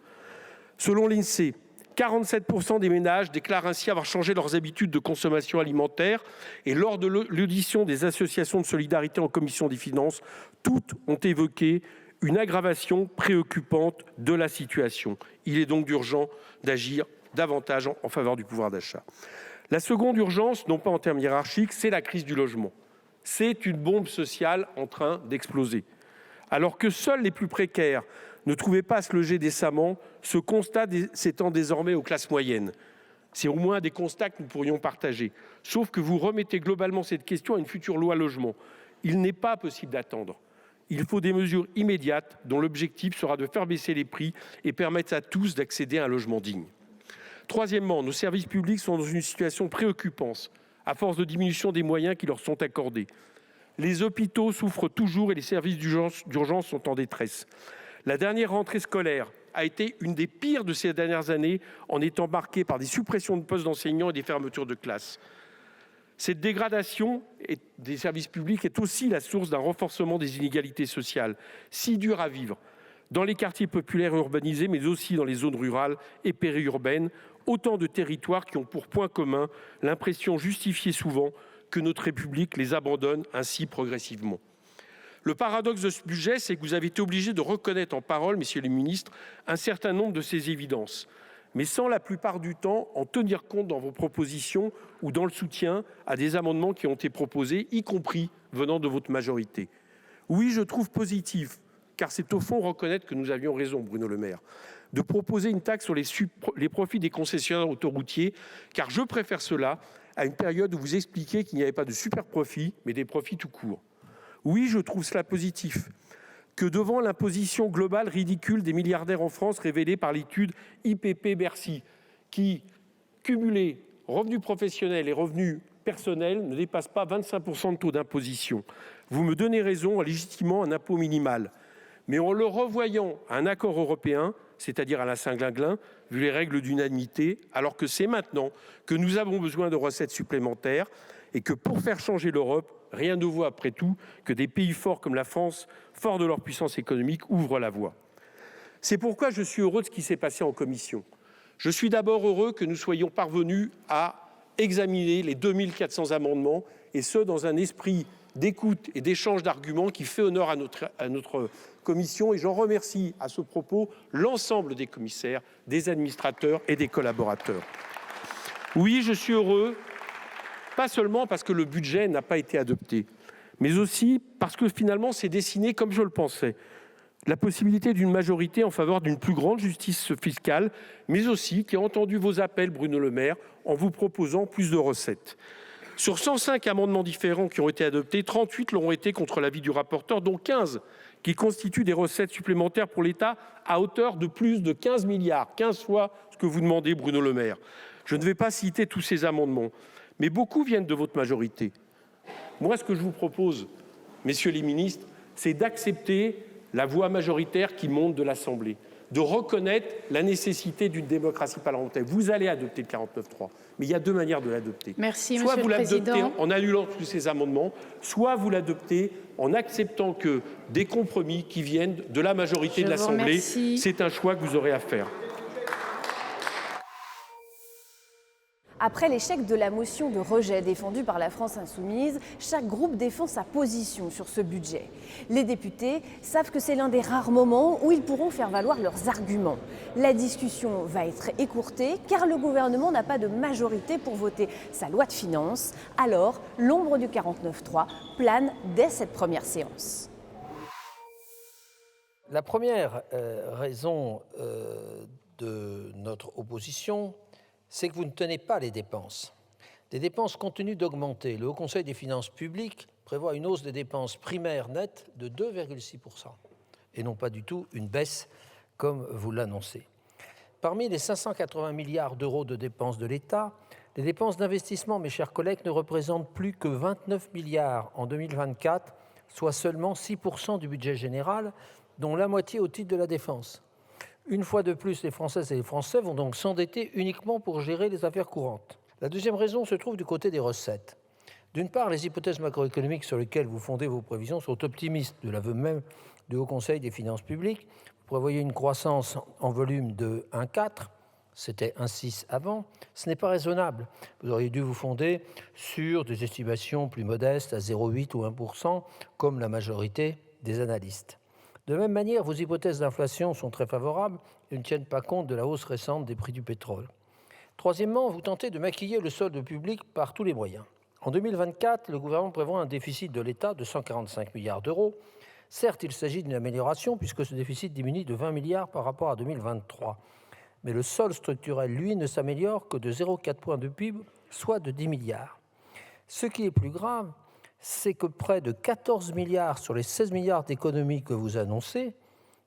Selon l'INSEE, 47% des ménages déclarent ainsi avoir changé leurs habitudes de consommation alimentaire. Et lors de l'audition des associations de solidarité en commission des finances, toutes ont évoqué une aggravation préoccupante de la situation. Il est donc urgent d'agir davantage en faveur du pouvoir d'achat. La seconde urgence, non pas en termes hiérarchiques, c'est la crise du logement. C'est une bombe sociale en train d'exploser. Alors que seuls les plus précaires ne trouvaient pas à se loger décemment, ce constat s'étend désormais aux classes moyennes. C'est au moins des constats que nous pourrions partager. Sauf que vous remettez globalement cette question à une future loi logement. Il n'est pas possible d'attendre. Il faut des mesures immédiates dont l'objectif sera de faire baisser les prix et permettre à tous d'accéder à un logement digne. Troisièmement, nos services publics sont dans une situation préoccupante à force de diminution des moyens qui leur sont accordés. Les hôpitaux souffrent toujours et les services d'urgence sont en détresse. La dernière rentrée scolaire a été une des pires de ces dernières années en étant marquée par des suppressions de postes d'enseignants et des fermetures de classes. Cette dégradation des services publics est aussi la source d'un renforcement des inégalités sociales, si dures à vivre, dans les quartiers populaires et urbanisés, mais aussi dans les zones rurales et périurbaines, autant de territoires qui ont pour point commun l'impression justifiée souvent que notre République les abandonne ainsi progressivement. Le paradoxe de ce budget, c'est que vous avez été obligés de reconnaître en parole, messieurs les ministres, un certain nombre de ces évidences, mais sans la plupart du temps en tenir compte dans vos propositions ou dans le soutien à des amendements qui ont été proposés, y compris venant de votre majorité. Oui, je trouve positif, car c'est au fond reconnaître que nous avions raison, Bruno Le Maire, de proposer une taxe sur les profits des concessionnaires autoroutiers, car je préfère cela à une période où vous expliquiez qu'il n'y avait pas de super profits, mais des profits tout court. Oui, je trouve cela positif, que devant l'imposition globale ridicule des milliardaires en France révélée par l'étude IPP Bercy, qui, cumulés revenus professionnels et revenus personnels, ne dépasse pas 25% de taux d'imposition. Vous me donnez raison en légitimant un impôt minimal. Mais en le revoyant à un accord européen, c'est-à-dire à la Saint-Glinglin, vu les règles d'unanimité, alors que c'est maintenant que nous avons besoin de recettes supplémentaires et que pour faire changer l'Europe, rien ne vaut après tout que des pays forts comme la France, forts de leur puissance économique, ouvrent la voie. C'est pourquoi je suis heureux de ce qui s'est passé en commission. Je suis d'abord heureux que nous soyons parvenus à examiner les 2400 amendements, et ce, dans un esprit d'écoute et d'échange d'arguments qui fait honneur à notre commission. Et j'en remercie à ce propos l'ensemble des commissaires, des administrateurs et des collaborateurs. Oui, je suis heureux, pas seulement parce que le budget n'a pas été adopté, mais aussi parce que finalement c'est dessiné comme je le pensais. La possibilité d'une majorité en faveur d'une plus grande justice fiscale, mais aussi qui a entendu vos appels, Bruno Le Maire, en vous proposant plus de recettes. Sur 105 amendements différents qui ont été adoptés, 38 l'ont été contre l'avis du rapporteur, dont 15 qui constituent des recettes supplémentaires pour l'État à hauteur de plus de 15 milliards, 15 fois ce que vous demandez, Bruno Le Maire. Je ne vais pas citer tous ces amendements, mais beaucoup viennent de votre majorité. Moi, ce que je vous propose, messieurs les ministres, c'est d'accepter la voix majoritaire qui monte de l'Assemblée, de reconnaître la nécessité d'une démocratie parlementaire. Vous allez adopter le 49.3, mais il y a deux manières de l'adopter. Merci, soit Monsieur vous le l'adoptez Président. en annulant tous ces amendements, soit vous l'adoptez en acceptant que des compromis qui viennent de la majorité de l'Assemblée, c'est un choix que vous aurez à faire. Après l'échec de la motion de rejet défendue par la France insoumise, chaque groupe défend sa position sur ce budget. Les députés savent que c'est l'un des rares moments où ils pourront faire valoir leurs arguments. La discussion va être écourtée car le gouvernement n'a pas de majorité pour voter sa loi de finances. Alors, l'ombre du 49.3 plane dès cette première séance. La première raison de notre opposition, c'est que vous ne tenez pas les dépenses. Les dépenses continuent d'augmenter. Le Haut Conseil des finances publiques prévoit une hausse des dépenses primaires nettes de 2,6%, et non pas du tout une baisse comme vous l'annoncez. Parmi les 580 milliards d'euros de dépenses de l'État, les dépenses d'investissement, mes chers collègues, ne représentent plus que 29 milliards en 2024, soit seulement 6% du budget général, dont la moitié au titre de la défense. Une fois de plus, les Françaises et les Français vont donc s'endetter uniquement pour gérer les affaires courantes. La deuxième raison se trouve du côté des recettes. D'une part, les hypothèses macroéconomiques sur lesquelles vous fondez vos prévisions sont optimistes, de l'aveu même du Haut Conseil des finances publiques. Vous prévoyez une croissance en volume de 1,4, c'était 1,6 avant. Ce n'est pas raisonnable. Vous auriez dû vous fonder sur des estimations plus modestes, à 0,8 ou 1%, comme la majorité des analystes. De la même manière, vos hypothèses d'inflation sont très favorables et ne tiennent pas compte de la hausse récente des prix du pétrole. Troisièmement, vous tentez de maquiller le solde public par tous les moyens. En 2024, le gouvernement prévoit un déficit de l'État de 145 milliards d'euros. Certes, il s'agit d'une amélioration puisque ce déficit diminue de 20 milliards par rapport à 2023. Mais le solde structurel, lui, ne s'améliore que de 0,4 points de PIB, soit de 10 milliards. Ce qui est plus grave, c'est que près de 14 milliards sur les 16 milliards d'économies que vous annoncez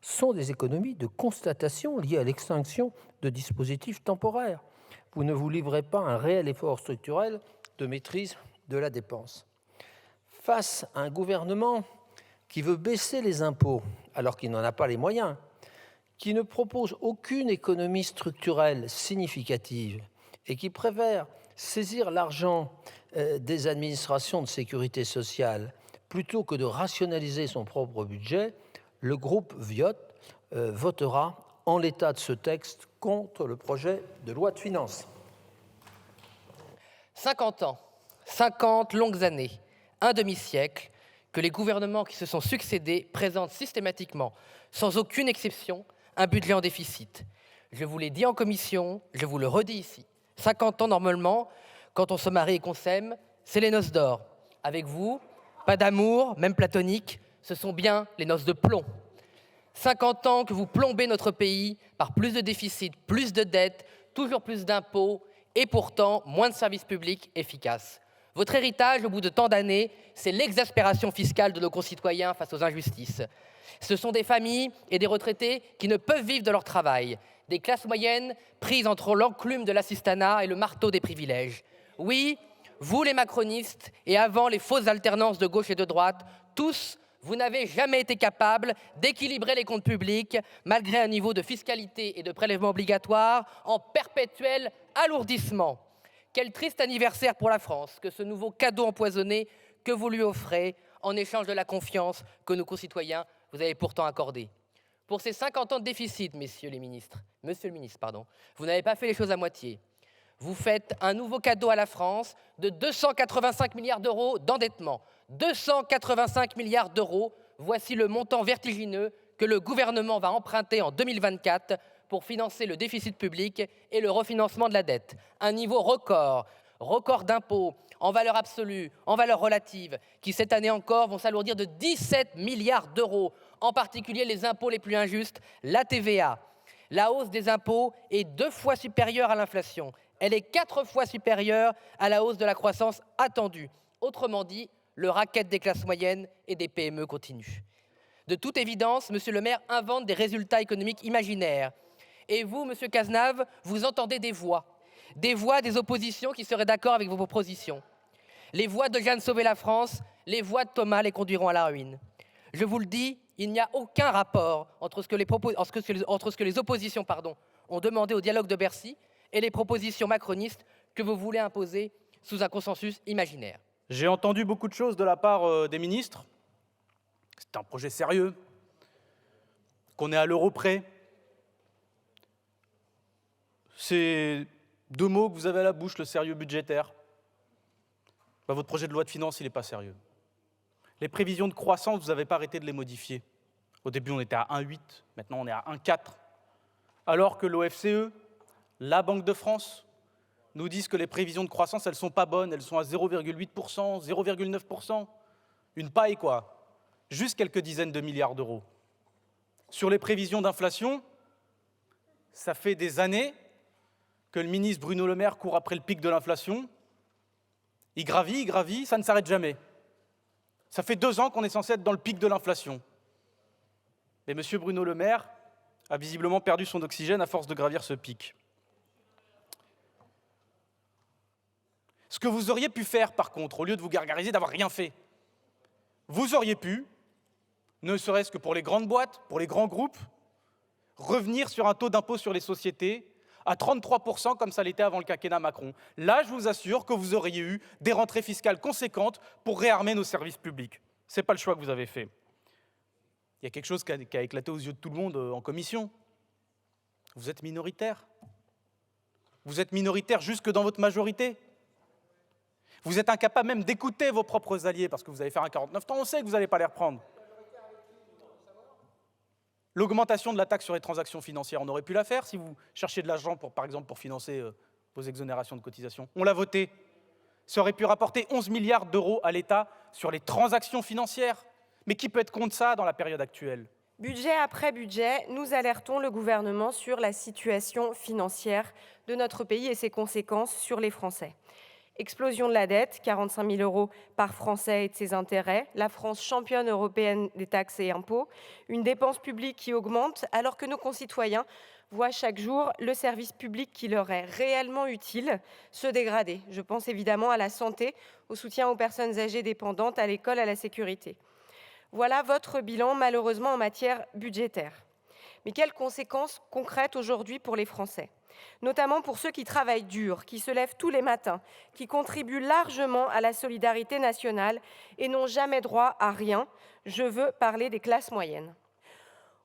sont des économies de constatation liées à l'extinction de dispositifs temporaires. Vous ne vous livrez pas un réel effort structurel de maîtrise de la dépense. Face à un gouvernement qui veut baisser les impôts alors qu'il n'en a pas les moyens, qui ne propose aucune économie structurelle significative et qui préfère saisir l'argent des administrations de sécurité sociale plutôt que de rationaliser son propre budget, le groupe Viotte votera en l'état de ce texte contre le projet de loi de finances. 50 ans, 50 longues années, un demi-siècle, que les gouvernements qui se sont succédés présentent systématiquement, sans aucune exception, un budget en déficit. Je vous l'ai dit en commission, je vous le redis ici. 50 ans, normalement, quand on se marie et qu'on s'aime, c'est les noces d'or. Avec vous, pas d'amour, même platonique, ce sont bien les noces de plomb. 50 ans que vous plombez notre pays par plus de déficits, plus de dettes, toujours plus d'impôts et pourtant moins de services publics efficaces. Votre héritage, au bout de tant d'années, c'est l'exaspération fiscale de nos concitoyens face aux injustices. Ce sont des familles et des retraités qui ne peuvent vivre de leur travail, des classes moyennes prises entre l'enclume de l'assistanat et le marteau des privilèges. Oui, vous les macronistes, et avant les fausses alternances de gauche et de droite, tous, vous n'avez jamais été capables d'équilibrer les comptes publics malgré un niveau de fiscalité et de prélèvements obligatoires en perpétuel alourdissement. Quel triste anniversaire pour la France que ce nouveau cadeau empoisonné que vous lui offrez en échange de la confiance que nos concitoyens vous avez pourtant accordée. Pour ces 50 ans de déficit, monsieur le ministre, vous n'avez pas fait les choses à moitié. Vous faites un nouveau cadeau à la France de 285 milliards d'euros d'endettement. 285 milliards d'euros, voici le montant vertigineux que le gouvernement va emprunter en 2024 pour financer le déficit public et le refinancement de la dette. Un niveau record d'impôts en valeur absolue, en valeur relative, qui cette année encore vont s'alourdir de 17 milliards d'euros, en particulier les impôts les plus injustes, la TVA. La hausse des impôts est 2 fois supérieure à l'inflation. Elle est 4 fois supérieure à la hausse de la croissance attendue. Autrement dit, le racket des classes moyennes et des PME continue. De toute évidence, M. Le Maire invente des résultats économiques imaginaires. Et vous, M. Cazenave, vous entendez des voix des oppositions qui seraient d'accord avec vos propositions. Les voix de Jeanne Sauver la France, les voix de Thomas les conduiront à la ruine. Je vous le dis, il n'y a aucun rapport entre ce que les oppositions ont demandé au dialogue de Bercy et les propositions macronistes que vous voulez imposer sous un consensus imaginaire. J'ai entendu beaucoup de choses de la part des ministres. C'est un projet sérieux, qu'on est à l'euro près. C'est 2 mots que vous avez à la bouche, le sérieux budgétaire. Votre projet de loi de finances, il n'est pas sérieux. Les prévisions de croissance, vous n'avez pas arrêté de les modifier. Au début, on était à 1,8, maintenant on est à 1,4. Alors que l'OFCE, la Banque de France, nous disent que les prévisions de croissance, elles ne sont pas bonnes, elles sont à 0,8%, 0,9%. Une paille, quoi. Juste quelques dizaines de milliards d'euros. Sur les prévisions d'inflation, ça fait des années que le ministre Bruno Le Maire court après le pic de l'inflation. Il gravit, ça ne s'arrête jamais. Ça fait 2 ans qu'on est censé être dans le pic de l'inflation. Et M. Bruno Le Maire a visiblement perdu son oxygène à force de gravir ce pic. Ce que vous auriez pu faire, par contre, au lieu de vous gargariser d'avoir rien fait, vous auriez pu, ne serait-ce que pour les grandes boîtes, pour les grands groupes, revenir sur un taux d'impôt sur les sociétés à 33% comme ça l'était avant le quinquennat Macron. Là, je vous assure que vous auriez eu des rentrées fiscales conséquentes pour réarmer nos services publics. Ce n'est pas le choix que vous avez fait. Il y a quelque chose qui a éclaté aux yeux de tout le monde en commission. Vous êtes minoritaire. Vous êtes minoritaire jusque dans votre majorité. Vous êtes incapable même d'écouter vos propres alliés parce que vous allez faire un 49 ans, on sait que vous n'allez pas les reprendre. L'augmentation de la taxe sur les transactions financières, on aurait pu la faire si vous cherchiez de l'argent, par exemple, pour financer vos exonérations de cotisations. On l'a voté. Ça aurait pu rapporter 11 milliards d'euros à l'État sur les transactions financières. Mais qui peut être contre ça dans la période actuelle ? Budget après budget, nous alertons le gouvernement sur la situation financière de notre pays et ses conséquences sur les Français. Explosion de la dette, 45 000 euros par Français et de ses intérêts, la France championne européenne des taxes et impôts, une dépense publique qui augmente alors que nos concitoyens voient chaque jour le service public qui leur est réellement utile se dégrader. Je pense évidemment à la santé, au soutien aux personnes âgées dépendantes, à l'école, à la sécurité. Voilà votre bilan, malheureusement, en matière budgétaire. Mais quelles conséquences concrètes aujourd'hui pour les Français ? Notamment pour ceux qui travaillent dur, qui se lèvent tous les matins, qui contribuent largement à la solidarité nationale et n'ont jamais droit à rien. Je veux parler des classes moyennes.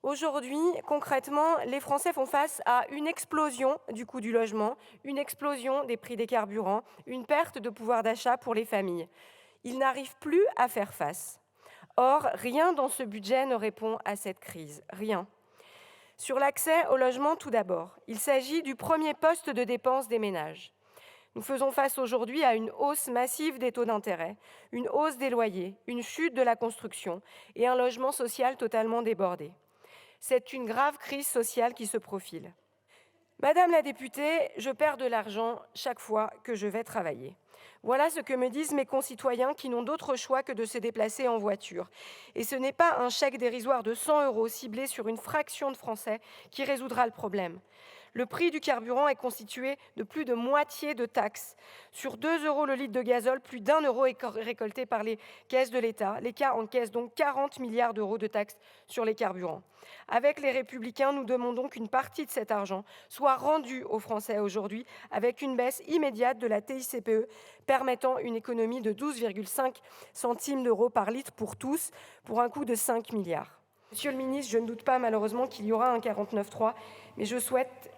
Aujourd'hui, concrètement, les Français font face à une explosion du coût du logement, une explosion des prix des carburants, une perte de pouvoir d'achat pour les familles. Ils n'arrivent plus à faire face. Or, rien dans ce budget ne répond à cette crise, rien. Sur l'accès au logement, tout d'abord, il s'agit du premier poste de dépense des ménages. Nous faisons face aujourd'hui à une hausse massive des taux d'intérêt, une hausse des loyers, une chute de la construction et un logement social totalement débordé. C'est une grave crise sociale qui se profile. Madame la députée, je perds de l'argent chaque fois que je vais travailler. Voilà ce que me disent mes concitoyens qui n'ont d'autre choix que de se déplacer en voiture. Et ce n'est pas un chèque dérisoire de 100 € ciblé sur une fraction de Français qui résoudra le problème. Le prix du carburant est constitué de plus de moitié de taxes. Sur 2 € le litre de gazole, plus d'1 € est récolté par les caisses de l'État. L'État encaisse donc 40 milliards d'euros de taxes sur les carburants. Avec les Républicains, nous demandons qu'une partie de cet argent soit rendue aux Français aujourd'hui avec une baisse immédiate de la TICPE permettant une économie de 12,5 centimes d'euros par litre pour tous, pour un coût de 5 milliards. Monsieur le ministre, je ne doute pas malheureusement qu'il y aura un 49.3, mais je souhaite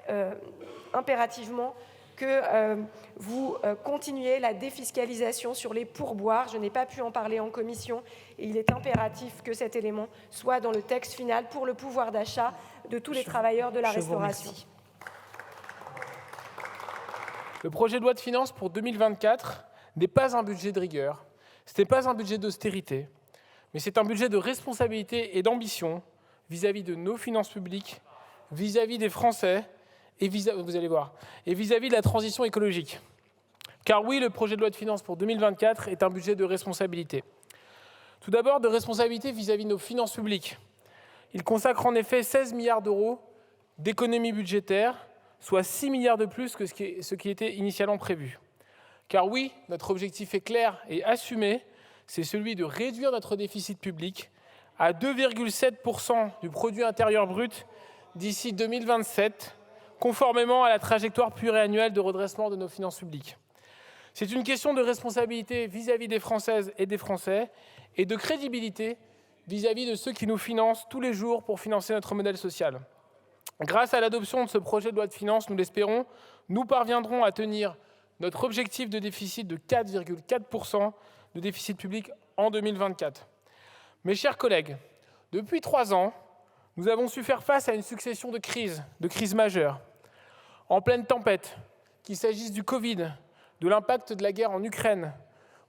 impérativement que vous continuiez la défiscalisation sur les pourboires. Je n'ai pas pu en parler en commission et il est impératif que cet élément soit dans le texte final pour le pouvoir d'achat de tous les travailleurs de la restauration. Le projet de loi de finances pour 2024 n'est pas un budget de rigueur, ce n'est pas un budget d'austérité, mais c'est un budget de responsabilité et d'ambition vis-à-vis de nos finances publiques, vis-à-vis des Français et vous allez voir, et vis-à-vis de la transition écologique. Car oui, le projet de loi de finances pour 2024 est un budget de responsabilité. Tout d'abord, de responsabilité vis-à-vis de nos finances publiques. Il consacre en effet 16 milliards d'euros d'économies budgétaires, soit 6 milliards de plus que ce qui était initialement prévu. Car oui, notre objectif est clair et assumé, c'est celui de réduire notre déficit public à 2,7% du produit intérieur brut d'ici 2027, conformément à la trajectoire pluriannuelle de redressement de nos finances publiques. C'est une question de responsabilité vis-à-vis des Françaises et des Français et de crédibilité vis-à-vis de ceux qui nous financent tous les jours pour financer notre modèle social. Grâce à l'adoption de ce projet de loi de finances, nous l'espérons, nous parviendrons à tenir notre objectif de déficit de 4,4% de déficit public en 2024. Mes chers collègues, depuis 3 ans, nous avons su faire face à une succession de crises majeures. En pleine tempête, qu'il s'agisse du Covid, de l'impact de la guerre en Ukraine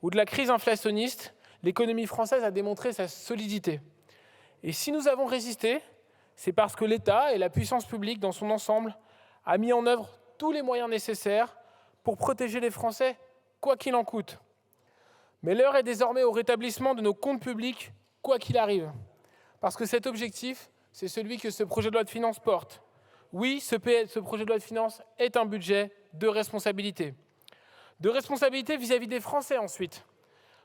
ou de la crise inflationniste, l'économie française a démontré sa solidité. Et si nous avons résisté, c'est parce que l'État et la puissance publique dans son ensemble a mis en œuvre tous les moyens nécessaires pour protéger les Français, quoi qu'il en coûte. Mais l'heure est désormais au rétablissement de nos comptes publics, quoi qu'il arrive. Parce que cet objectif, c'est celui que ce projet de loi de finances porte. Oui, ce projet de loi de finances est un budget de responsabilité. De responsabilité vis-à-vis des Français ensuite.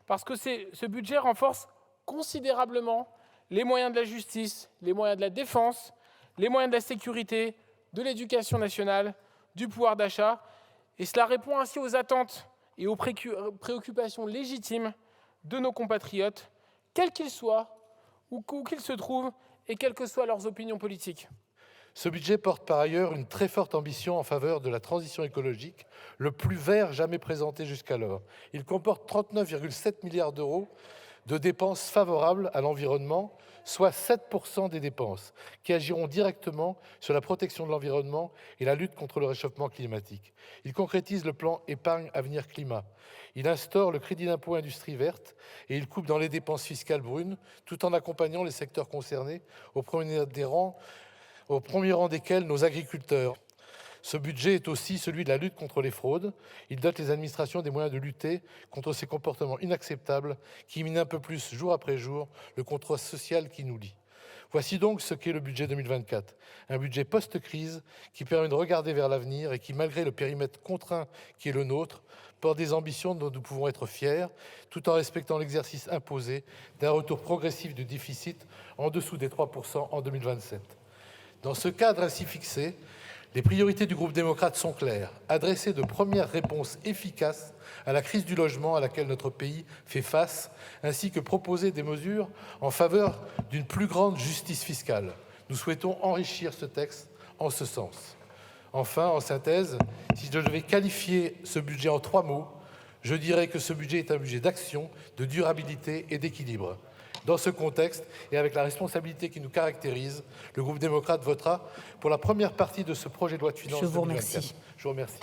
Parce que ce budget renforce considérablement les moyens de la justice, les moyens de la défense, les moyens de la sécurité, de l'éducation nationale, du pouvoir d'achat. Et cela répond ainsi aux attentes et aux préoccupations légitimes de nos compatriotes, quels qu'ils soient, où qu'ils se trouvent et quelles que soient leurs opinions politiques. Ce budget porte par ailleurs une très forte ambition en faveur de la transition écologique, le plus vert jamais présenté jusqu'alors. Il comporte 39,7 milliards d'euros de dépenses favorables à l'environnement, soit 7% des dépenses, qui agiront directement sur la protection de l'environnement et la lutte contre le réchauffement climatique. Il concrétise le plan épargne avenir climat. Il instaure le crédit d'impôt industrie verte et il coupe dans les dépenses fiscales brunes, tout en accompagnant les secteurs concernés, au premier rang desquels nos agriculteurs. Ce budget est aussi celui de la lutte contre les fraudes. Il dote les administrations des moyens de lutter contre ces comportements inacceptables qui minent un peu plus, jour après jour, le contrat social qui nous lie. Voici donc ce qu'est le budget 2024. Un budget post-crise qui permet de regarder vers l'avenir et qui, malgré le périmètre contraint qui est le nôtre, porte des ambitions dont nous pouvons être fiers, tout en respectant l'exercice imposé d'un retour progressif du déficit en dessous des 3% en 2027. Dans ce cadre ainsi fixé, les priorités du groupe démocrate sont claires. Adresser de premières réponses efficaces à la crise du logement à laquelle notre pays fait face, ainsi que proposer des mesures en faveur d'une plus grande justice fiscale. Nous souhaitons enrichir ce texte en ce sens. Enfin, en synthèse, si je devais qualifier ce budget en 3 mots, je dirais que ce budget est un budget d'action, de durabilité et d'équilibre. Dans ce contexte, et avec la responsabilité qui nous caractérise, le groupe démocrate votera pour la première partie de ce projet de loi de finances 2024. Remercie. Je vous remercie.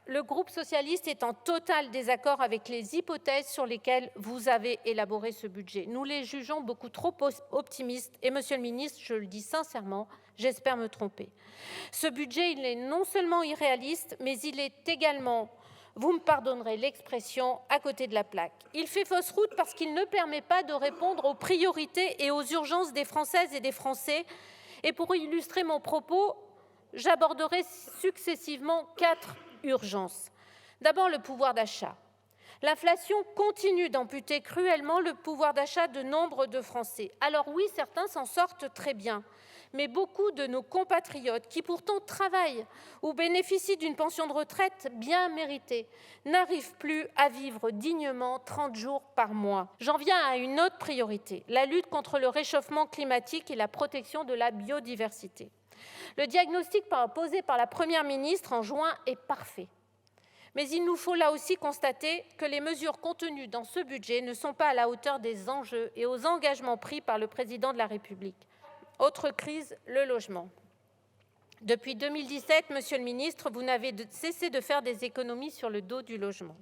Le groupe socialiste est en total désaccord avec les hypothèses sur lesquelles vous avez élaboré ce budget. Nous les jugeons beaucoup trop optimistes et, Monsieur le ministre, je le dis sincèrement, j'espère me tromper. Ce budget, il est non seulement irréaliste, mais il est également, vous me pardonnerez l'expression, à côté de la plaque. Il fait fausse route parce qu'il ne permet pas de répondre aux priorités et aux urgences des Françaises et des Français. Et pour illustrer mon propos, j'aborderai successivement 4 urgences. D'abord, le pouvoir d'achat. L'inflation continue d'amputer cruellement le pouvoir d'achat de nombre de Français. Alors oui, certains s'en sortent très bien, mais beaucoup de nos compatriotes qui pourtant travaillent ou bénéficient d'une pension de retraite bien méritée n'arrivent plus à vivre dignement 30 jours par mois. J'en viens à une autre priorité, la lutte contre le réchauffement climatique et la protection de la biodiversité. Le diagnostic posé par la Première ministre en juin est parfait. Mais il nous faut là aussi constater que les mesures contenues dans ce budget ne sont pas à la hauteur des enjeux et aux engagements pris par le Président de la République. Autre crise, le logement. Depuis 2017, Monsieur le ministre, vous n'avez cessé de faire des économies sur le dos du logement.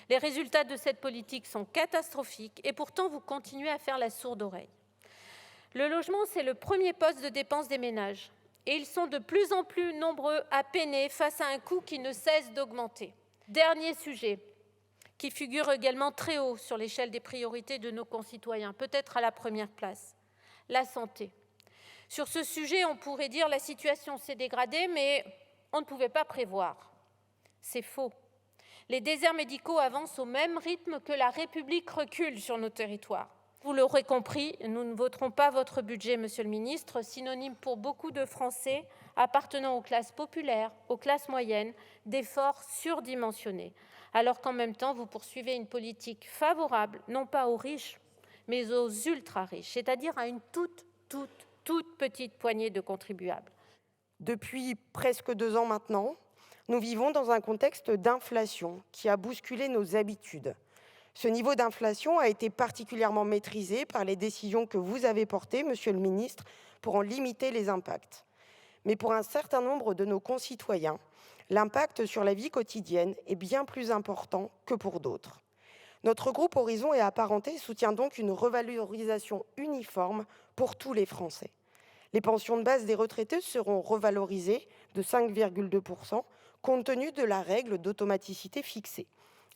Les résultats de cette politique sont catastrophiques et pourtant vous continuez à faire la sourde oreille. Le logement, c'est le premier poste de dépense des ménages. Et ils sont de plus en plus nombreux à peiner face à un coût qui ne cesse d'augmenter. Dernier sujet, qui figure également très haut sur l'échelle des priorités de nos concitoyens, peut-être à la première place, la santé. Sur ce sujet, on pourrait dire que la situation s'est dégradée, mais on ne pouvait pas prévoir. C'est faux. Les déserts médicaux avancent au même rythme que la République recule sur nos territoires. Vous l'aurez compris, nous ne voterons pas votre budget, Monsieur le ministre, synonyme pour beaucoup de Français appartenant aux classes populaires, aux classes moyennes, d'efforts surdimensionnés, alors qu'en même temps, vous poursuivez une politique favorable, non pas aux riches, mais aux ultra-riches, c'est-à-dire à une toute petite poignée de contribuables. Depuis presque 2 ans maintenant, nous vivons dans un contexte d'inflation qui a bousculé nos habitudes. Ce niveau d'inflation a été particulièrement maîtrisé par les décisions que vous avez portées, Monsieur le ministre, pour en limiter les impacts. Mais pour un certain nombre de nos concitoyens, l'impact sur la vie quotidienne est bien plus important que pour d'autres. Notre groupe Horizon et Apparentés soutient donc une revalorisation uniforme pour tous les Français. Les pensions de base des retraités seront revalorisées de 5,2% compte tenu de la règle d'automaticité fixée.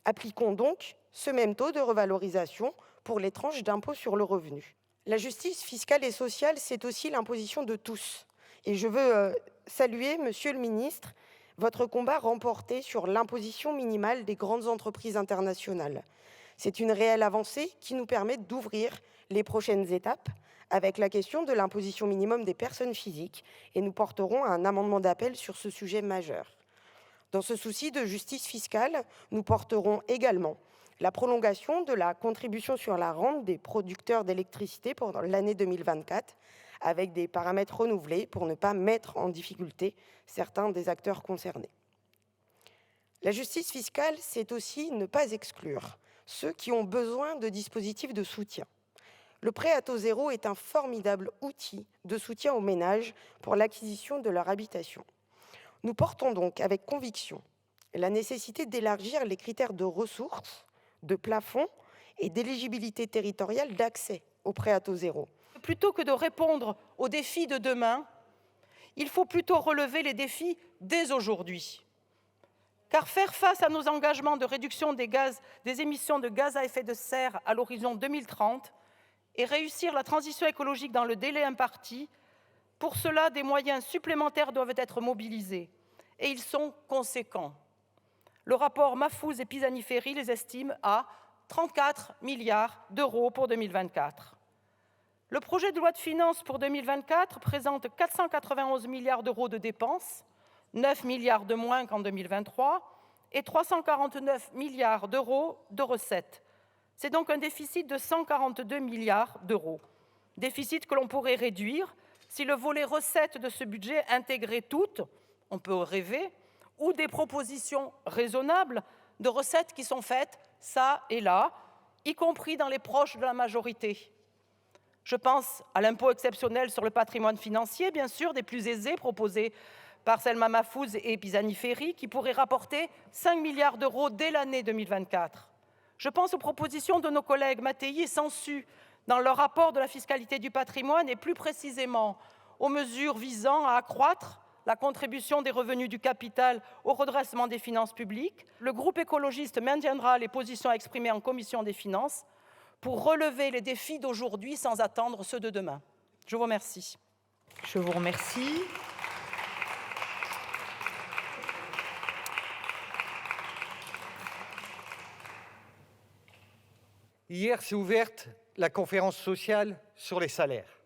Appliquons donc ce même taux de revalorisation pour les tranches d'impôt sur le revenu. La justice fiscale et sociale, c'est aussi l'imposition de tous. Et je veux saluer, Monsieur le ministre, votre combat remporté sur l'imposition minimale des grandes entreprises internationales. C'est une réelle avancée qui nous permet d'ouvrir les prochaines étapes avec la question de l'imposition minimum des personnes physiques et nous porterons un amendement d'appel sur ce sujet majeur. Dans ce souci de justice fiscale, nous porterons également la prolongation de la contribution sur la rente des producteurs d'électricité pendant l'année 2024, avec des paramètres renouvelés pour ne pas mettre en difficulté certains des acteurs concernés. La justice fiscale, c'est aussi ne pas exclure ceux qui ont besoin de dispositifs de soutien. Le prêt à taux zéro est un formidable outil de soutien aux ménages pour l'acquisition de leur habitation. Nous portons donc avec conviction la nécessité d'élargir les critères de ressources, de plafond et d'éligibilité territoriale d'accès au prêt à taux zéro. Plutôt que de répondre aux défis de demain, il faut plutôt relever les défis dès aujourd'hui. Car faire face à nos engagements de réduction des émissions de gaz à effet de serre à l'horizon 2030 et réussir la transition écologique dans le délai imparti, pour cela, des moyens supplémentaires doivent être mobilisés. Et ils sont conséquents. Le rapport Mahfouz et Pisani-Ferry les estime à 34 milliards d'euros pour 2024. Le projet de loi de finances pour 2024 présente 491 milliards d'euros de dépenses, 9 milliards de moins qu'en 2023, et 349 milliards d'euros de recettes. C'est donc un déficit de 142 milliards d'euros. Déficit que l'on pourrait réduire si le volet recettes de ce budget intégrait toutes, on peut rêver, ou des propositions raisonnables de recettes qui sont faites ça et là, y compris dans les proches de la majorité. Je pense à l'impôt exceptionnel sur le patrimoine financier, bien sûr, des plus aisés, proposé par Selma Mahfouz et Pisani-Ferry, qui pourrait rapporter 5 milliards d'euros dès l'année 2024. Je pense aux propositions de nos collègues Mattei et Sansu dans leur rapport de la fiscalité du patrimoine et plus précisément aux mesures visant à accroître la contribution des revenus du capital au redressement des finances publiques. Le groupe écologiste maintiendra les positions exprimées en commission des finances pour relever les défis d'aujourd'hui sans attendre ceux de demain. Je vous remercie. Je vous remercie. Hier s'est ouverte la conférence sociale sur les salaires.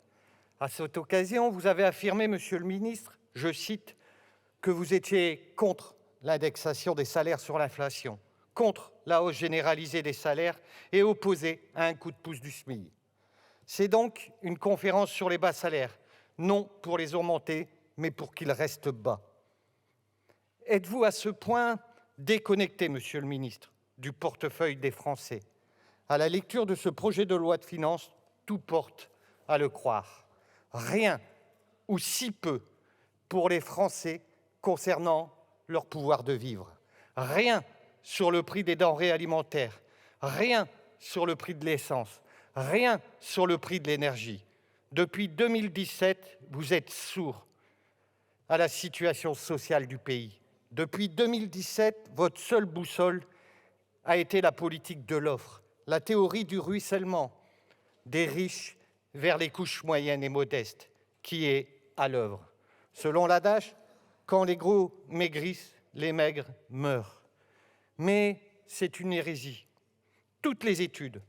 À cette occasion, vous avez affirmé, Monsieur le ministre, je cite, que vous étiez contre l'indexation des salaires sur l'inflation, contre la hausse généralisée des salaires et opposé à un coup de pouce du SMIC. C'est donc une conférence sur les bas salaires, non pour les augmenter, mais pour qu'ils restent bas. Êtes-vous à ce point déconnecté, Monsieur le ministre, du portefeuille des Français ? À la lecture de ce projet de loi de finances, tout porte à le croire. Rien, ou si peu, pour les Français concernant leur pouvoir de vivre. Rien sur le prix des denrées alimentaires, rien sur le prix de l'essence, rien sur le prix de l'énergie. Depuis 2017, vous êtes sourds à la situation sociale du pays. Depuis 2017, votre seule boussole a été la politique de l'offre, la théorie du ruissellement des riches vers les couches moyennes et modestes qui est à l'œuvre. Selon l'adage, quand les gros maigrissent, les maigres meurent. Mais c'est une hérésie. Toutes les études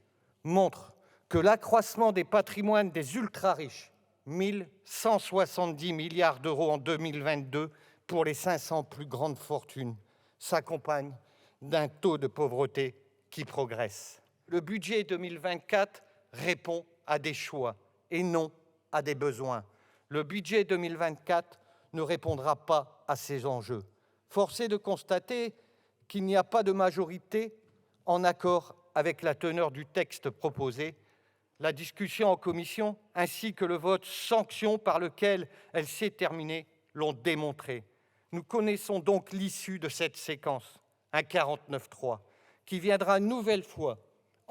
montrent que l'accroissement des patrimoines des ultra-riches, 1 170 milliards d'euros en 2022 pour les 500 plus grandes fortunes, s'accompagne d'un taux de pauvreté qui progresse. Le budget 2024 répond à des choix et non à des besoins. Le budget 2024 ne répondra pas à ces enjeux. Force est de constater qu'il n'y a pas de majorité en accord avec la teneur du texte proposé. La discussion en commission ainsi que le vote sanction par lequel elle s'est terminée l'ont démontré. Nous connaissons donc l'issue de cette séquence, un 49-3, qui viendra une nouvelle fois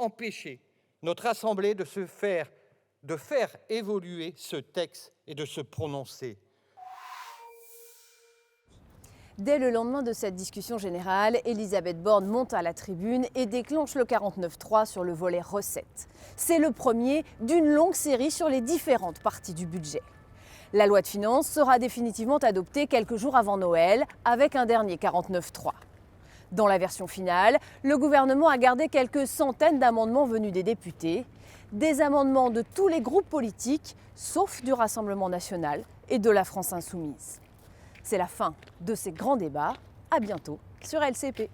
empêcher notre Assemblée de faire évoluer ce texte et de se prononcer. Dès le lendemain de cette discussion générale, Elisabeth Borne monte à la tribune et déclenche le 49.3 sur le volet recettes. C'est le premier d'une longue série sur les différentes parties du budget. La loi de finances sera définitivement adoptée quelques jours avant Noël avec un dernier 49.3. Dans la version finale, le gouvernement a gardé quelques centaines d'amendements venus des députés, des amendements de tous les groupes politiques, sauf du Rassemblement national et de la France insoumise. C'est la fin de ces grands débats. À bientôt sur LCP.